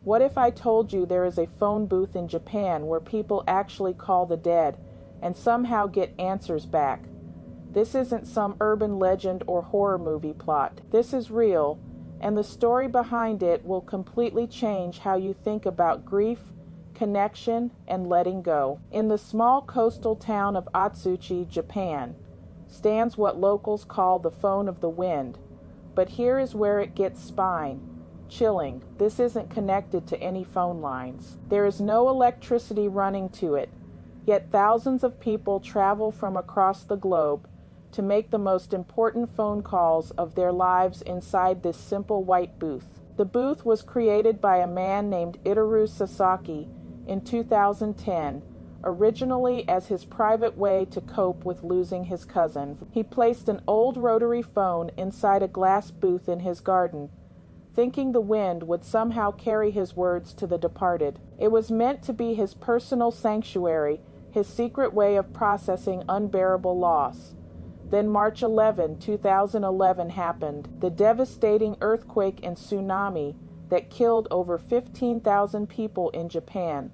What if I told you there is a phone booth in Japan where people actually call the dead and somehow get answers back? This isn't some urban legend or horror movie plot. This is real, and the story behind it will completely change how you think about grief, connection, and letting go. In the small coastal town of Atsuchi, Japan, stands what locals call the phone of the wind. But here is where it gets spine-chilling. This isn't connected to any phone lines. There is no electricity running to it, yet thousands of people travel from across the globe to make the most important phone calls of their lives inside this simple white booth. The booth was created by a man named Aruru Sasaki in 2010, originally as his private way to cope with losing his cousin. He placed an old rotary phone inside a glass booth in his garden, thinking the wind would somehow carry his words to the departed. It was meant to be his personal sanctuary, his secret way of processing unbearable loss. Then March 11, 2011 happened, the devastating earthquake and tsunami that killed over 15,000 people in Japan.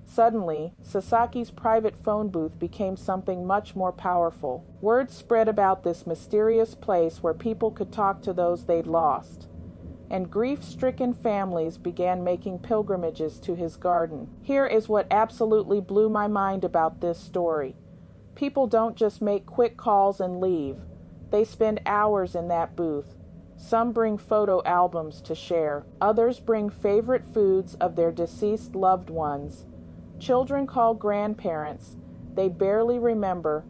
Suddenly, Sasaki's private phone booth became something much more powerful. Word spread about this mysterious place where people could talk to those they'd lost, and grief-stricken families began making pilgrimages to his garden. Here is what absolutely blew my mind about this story. People don't just make quick calls and leave. They spend hours in that booth. Some bring photo albums to share. Others bring favorite foods of their deceased loved ones. Children call grandparents they barely remember.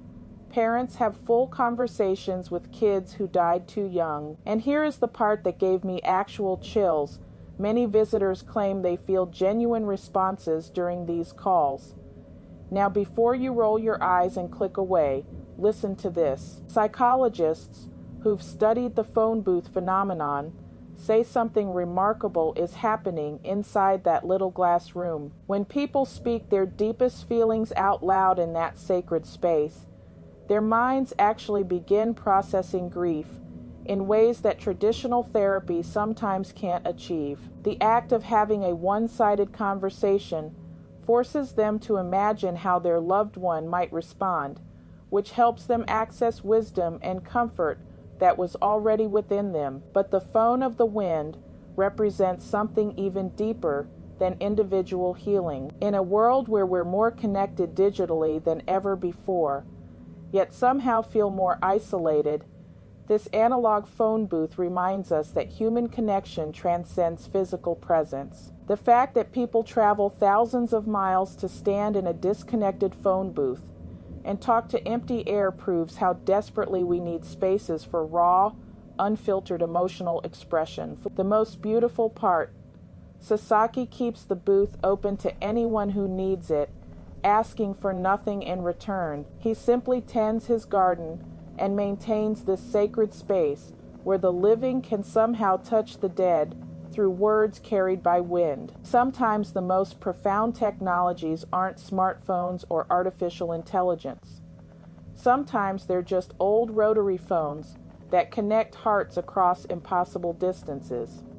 Parents have full conversations with kids who died too young. And here is the part that gave me actual chills. Many visitors claim they feel genuine responses during these calls. Now, before you roll your eyes and click away, listen to this. Psychologists who've studied the phone booth phenomenon say something remarkable is happening inside that little glass room. When people speak their deepest feelings out loud in that sacred space, their minds actually begin processing grief in ways that traditional therapy sometimes can't achieve. The act of having a one-sided conversation forces them to imagine how their loved one might respond, which helps them access wisdom and comfort that was already within them. But the phone of the wind represents something even deeper than individual healing. In a world where we're more connected digitally than ever before, yet somehow feel more isolated, this analog phone booth reminds us that human connection transcends physical presence. The fact that people travel thousands of miles to stand in a disconnected phone booth and talk to empty air proves how desperately we need spaces for raw, unfiltered emotional expression. The most beautiful part, Sasaki keeps the booth open to anyone who needs it, asking for nothing in return. He simply tends his garden and maintains this sacred space where the living can somehow touch the dead through words carried by wind. Sometimes the most profound technologies aren't smartphones or artificial intelligence. Sometimes they're just old rotary phones that connect hearts across impossible distances.